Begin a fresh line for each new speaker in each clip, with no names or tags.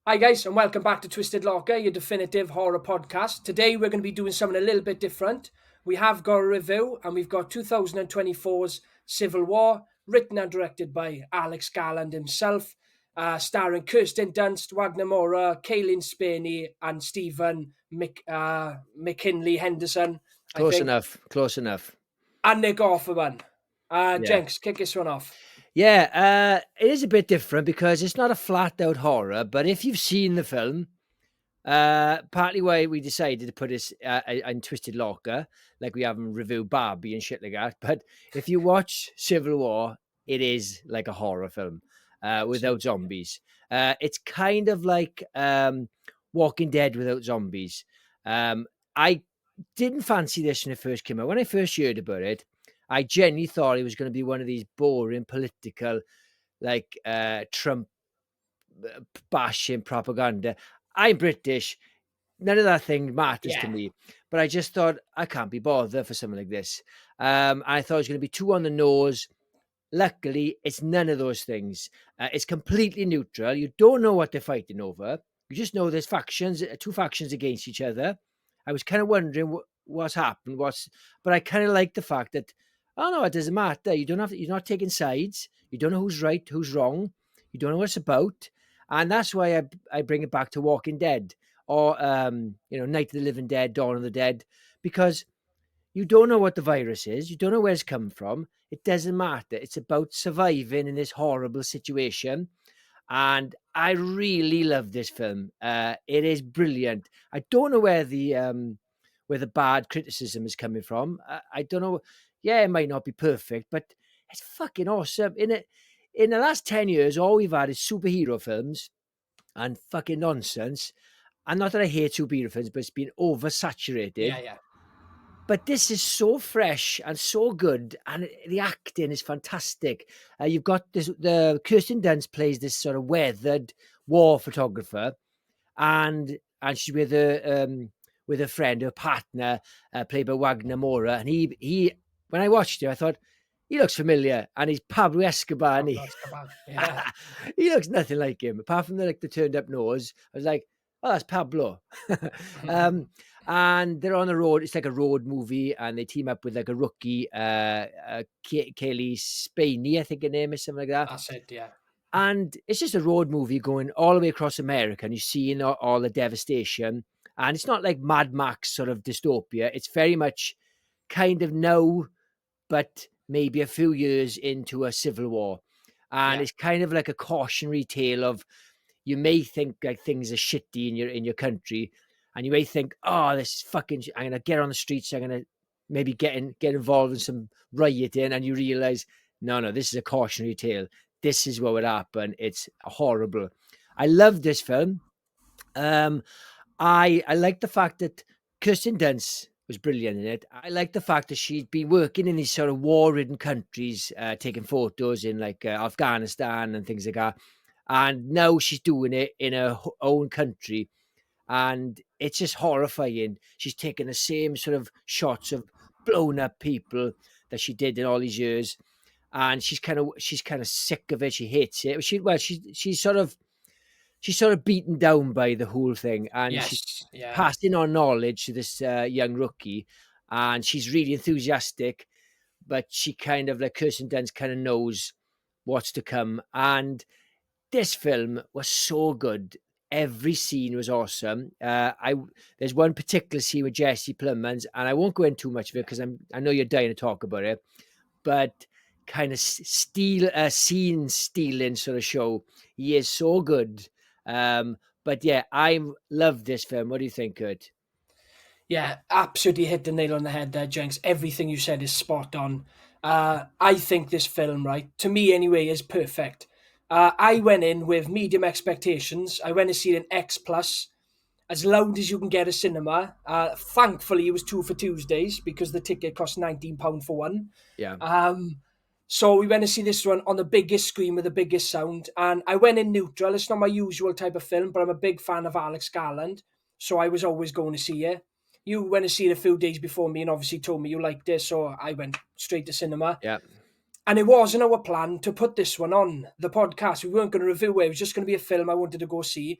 Hi guys, and welcome back to Twisted Locker, your definitive horror podcast. Today we're going to be doing something a little bit different. We have got a review, and we've got 2024's Civil War, written and directed by Alex Garland himself, starring Kirsten Dunst, Wagner Moura, Cailee Spaeny, and Stephen McKinley Henderson, I
Close
think,
enough. Close enough.
and Nick Offerman.
Yeah.
Jenks, kick this one off.
Yeah. It is a bit different because it's not a flat out horror, but if you've seen the film, partly why we decided to put this in Twisted Locker, like we haven't reviewed Barbie and shit like that. But if you watch Civil War, it is like a horror film without zombies. It's kind of like Walking Dead without zombies. I didn't fancy this when it first came out. When I first heard about it, I genuinely thought it was going to be one of these boring political, like Trump bashing propaganda. I'm British. None of that thing matters to me. But I just thought I can't be bothered for something like this. I thought it was going to be too on the nose. Luckily, it's none of those things. It's completely neutral. You don't know what they're fighting over. You just know there's factions, two factions against each other. I was kind of wondering what's happened. But I kind of like the fact that, oh no, it doesn't matter. You don't have to, you're not taking sides. You don't know who's right, who's wrong. You don't know what it's about. And that's why I bring it back to Walking Dead or Night of the Living Dead, Dawn of the Dead, because you don't know what the virus is. You don't know where it's come from. It doesn't matter. It's about surviving in this horrible situation. And I really love this film. It is brilliant. I don't know where the bad criticism is coming from. I don't know. Yeah, it might not be perfect, but it's fucking awesome. In the last 10 years, all we've had is superhero films and fucking nonsense. And not that I hate superhero films, but it's been oversaturated.
Yeah.
But this is so fresh and so good, and the acting is fantastic. You've got the Kirsten Dunst plays this sort of weathered war photographer, and she's with a friend, her partner, played by Wagner Moura. And he when I watched him, I thought he looks familiar, and he's Pablo Escobar, and
Yeah.
he looks nothing like him, apart from the turned up nose. I was like, oh, that's Pablo. And they're on the road. It's like a road movie, and they team up with like a rookie, Cailee Spaeny, I think her name is, something like that.
That's it, yeah.
And it's just a road movie going all the way across America, and you're seeing all the devastation. And it's not like Mad Max sort of dystopia. It's very much kind of now, but maybe a few years into a civil war. And it's kind of like a cautionary tale of, you may think like things are shitty in your country, and you may think, oh, this is fucking I'm gonna get on the streets, I'm gonna maybe get involved in some rioting, and you realize, no, this is a cautionary tale. This is what would happen. It's horrible. I love this film. I like the fact that Kirsten Dunst was brilliant in it. I like the fact that she'd been working in these sort of war-ridden countries, taking photos in like Afghanistan and things like that. And now she's doing it in her own country. And it's just horrifying. She's taking the same sort of shots of blown up people that she did in all these years. And she's kind of sick of it. She hates it. She's sort of beaten down by the whole thing, and she's passing on knowledge to this young rookie, and she's really enthusiastic, but she kind of, like Kirsten Dunst, kind of knows what's to come. And this film was so good. Every scene was awesome. There's one particular scene with Jesse Plemons, and I won't go into too much of it because I know you're dying to talk about it, but kind of scene stealing sort of show. He is so good. But yeah, I love this film. What do you think, Kurt?
Yeah, absolutely hit the nail on the head there, Jenks. Everything you said is spot on. I think this film, right, to me anyway, is perfect. I went in with medium expectations. I went to see it in X Plus, as loud as you can get a cinema. Thankfully, it was 2 for Tuesdays because the ticket cost £19 for one.
Yeah.
So we went to see this one on the biggest screen with the biggest sound, and I went in neutral. It's not my usual type of film, but I'm a big fan of Alex Garland, so I was always going to see it. You went to see it a few days before me and obviously told me you liked it, so I went straight to cinema.
Yeah.
And it wasn't our plan to put this one on the podcast. We weren't going to review it. It was just going to be a film I wanted to go see.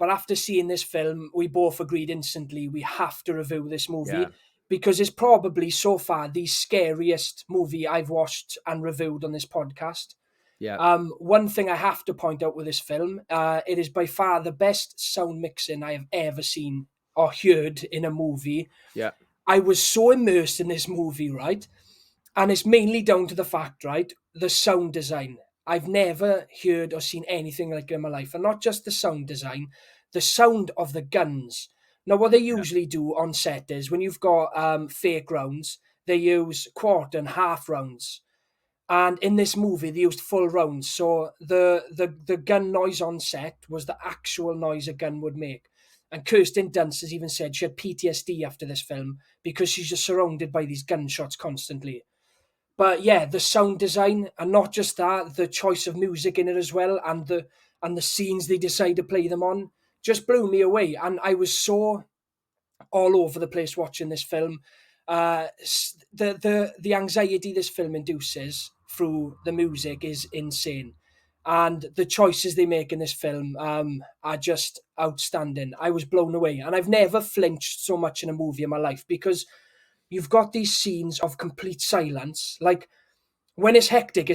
but after seeing this film, we both agreed instantly we have to review this movie
Yeah.
because it's probably so far the scariest movie I've watched and reviewed on this podcast.
Yeah.
One thing I have to point out with this film, it is by far the best sound mixing I have ever seen or heard in a movie.
Yeah.
I was so immersed in this movie, right? And it's mainly down to the fact, right? The sound design. I've never heard or seen anything like it in my life. And not just the sound design, the sound of the guns. Now, what they usually do on set is when you've got fake rounds, they use quarter and half rounds. And in this movie, they used full rounds. So the gun noise on set was the actual noise a gun would make. And Kirsten Dunst has even said she had PTSD after this film because she's just surrounded by these gunshots constantly. But yeah, the sound design, and not just that, the choice of music in it as well, and the scenes they decide to play them on, just blew me away. And I was so all over the place watching this film. The anxiety this film induces through the music is insane, and the choices they make in this film are just outstanding. I was blown away, and I've never flinched so much in a movie in my life because you've got these scenes of complete silence. Like when it's hectic,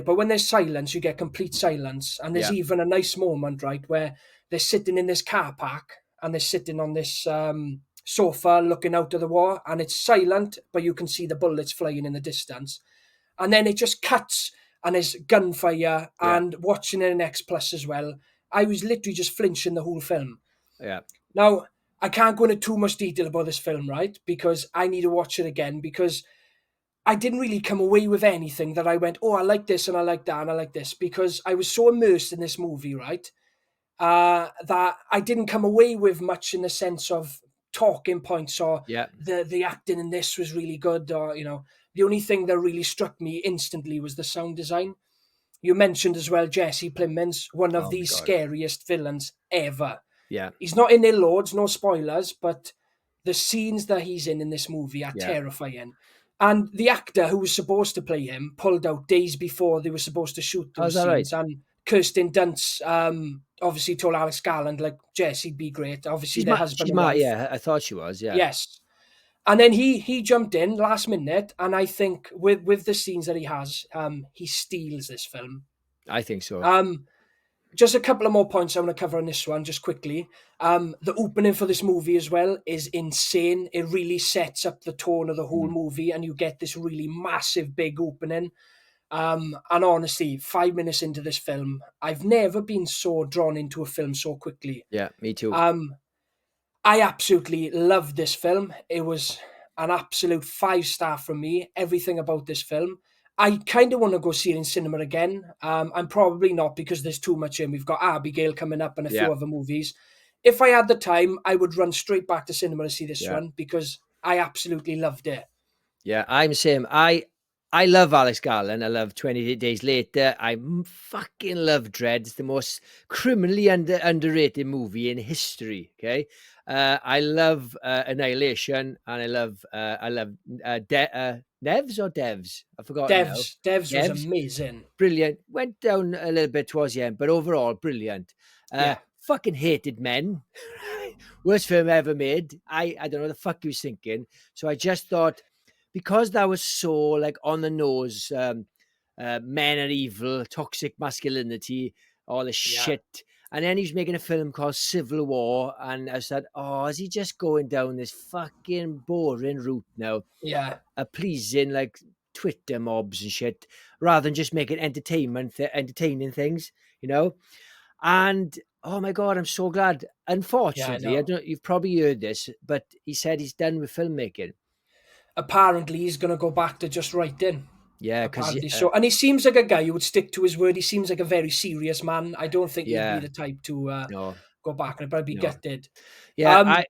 but when there's silence, you get complete silence. And there's even a nice moment, right, where they're sitting in this car park and they're sitting on this sofa looking out of the war, and it's silent, but you can see the bullets flying in the distance. And then it just cuts and there's gunfire and watching it in X Plus as well. I was literally just flinching the whole film.
Yeah.
Now, I can't go into too much detail about this film, right? Because I need to watch it again because I didn't really come away with anything that I went, oh, I like this and I like that and I like this, because I was so immersed in this movie, right? That I didn't come away with much in the sense of talking points or the acting in this was really good, or, you know, the only thing that really struck me instantly was the sound design. You mentioned as well Jesse Plemons, one of the scariest villains ever.
Yeah.
He's not in there loads, no spoilers, but the scenes that he's in this movie are terrifying. And the actor who was supposed to play him pulled out days before they were supposed to shoot those scenes. Right? And Kirsten Dunst obviously told Alex Garland, like, Jess, he'd be great. Obviously, their husband and wife.
Yeah, I thought she was, yeah.
Yes. And then he jumped in last minute, and I think with the scenes that he has, he steals this film.
I think so.
Just a couple of more points I want to cover on this one, just quickly. The opening for this movie as well is insane. It really sets up the tone of the whole movie, and you get this really massive, big opening. And honestly, 5 minutes into this film, I've never been so drawn into a film so quickly.
Yeah, me too.
I absolutely loved this film. It was an absolute 5-star from me. Everything about this film. I kind of want to go see it in cinema again. I'm probably not because there's too much in. We've got Abigail coming up and a few other movies. If I had the time, I would run straight back to cinema to see this one because I absolutely loved it.
Yeah, I'm the same. I love Alex Garland. I love 28 Days Later. I fucking love Dread. It's the most criminally underrated movie in history. Okay, I love Annihilation, and I love Nevs or Devs? I forgot.
Devs was amazing.
Brilliant. Went down a little bit towards the end, but overall brilliant. Fucking hated Men. Worst film ever made. I don't know what the fuck he was thinking. So I just thought, because that was so like on the nose, men are evil, toxic masculinity, all this shit. And then he's making a film called Civil War, and I said, oh, is he just going down this fucking boring route now?
Yeah.
Pleasing like Twitter mobs and shit, rather than just making entertaining things, you know? And oh my God, I'm so glad. Unfortunately, I don't. You've probably heard this, but he said he's done with filmmaking.
Apparently, he's going to go back to just writing.
Yeah, because
and he seems like a guy who would stick to his word. He seems like a very serious man. I don't think he'd be the type to go back and probably be gutted.
Yeah,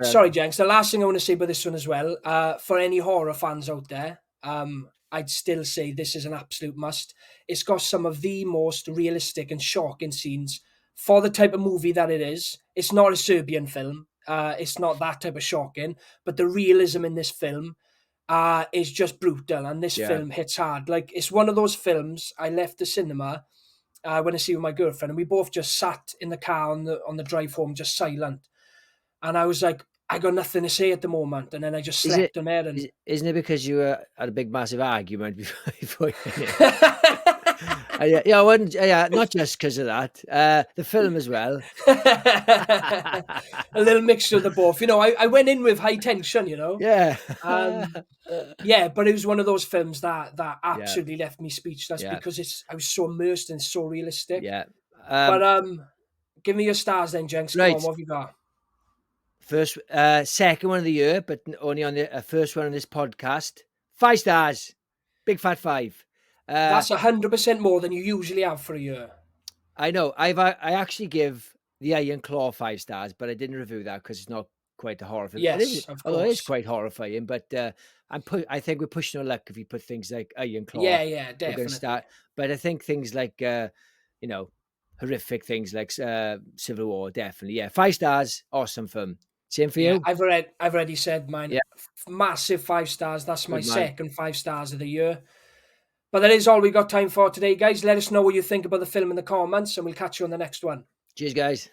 sorry, Jenks. The last thing I want to say about this one as well, for any horror fans out there, I'd still say this is an absolute must. It's got some of the most realistic and shocking scenes for the type of movie that it is. It's not a Serbian film. It's not that type of shocking, but the realism in this film is just brutal, and this film hits hard. Like, it's one of those films I left the cinema I went to see with my girlfriend, and we both just sat in the car on the drive home, just silent. And I was like, I got nothing to say at the moment, and then I just
Is it?
slept on there. And
Isn't it because you had a big massive argument before you went in? Yeah, I wouldn't. Yeah, not just because of that. The film as well.
a little mixture of the both. I went in with high tension.
Yeah.
Um, yeah, but it was one of those films that
Yeah.
absolutely left me speechless
Yeah.
because I was so immersed and so realistic.
Yeah.
But give me your stars then, Jenks. Come on,
Right.
what have you got?
First, second one of the year, but only on the first one on this podcast. 5 stars. Big fat 5.
That's 100% more than you usually have for a year.
I know. I actually give the Iron Claw 5 stars, but I didn't review that because it's not quite a horror film.
Yes, of
Although it is
course.
quite horrifying, but I think we're pushing our luck if we put things like Iron Claw.
Yeah,
We're going to
definitely.
start. But I think things like horrific things like Civil War, definitely. Yeah, 5 stars. Awesome film. Same for
Yeah,
you?
I've already said mine.
Yeah.
Massive 5 stars. That's my
Good man.
second 5 stars of the year. But that is all we got time for today, guys. Let us know what you think about the film in the comments, and we'll catch you on the next one.
Cheers, guys.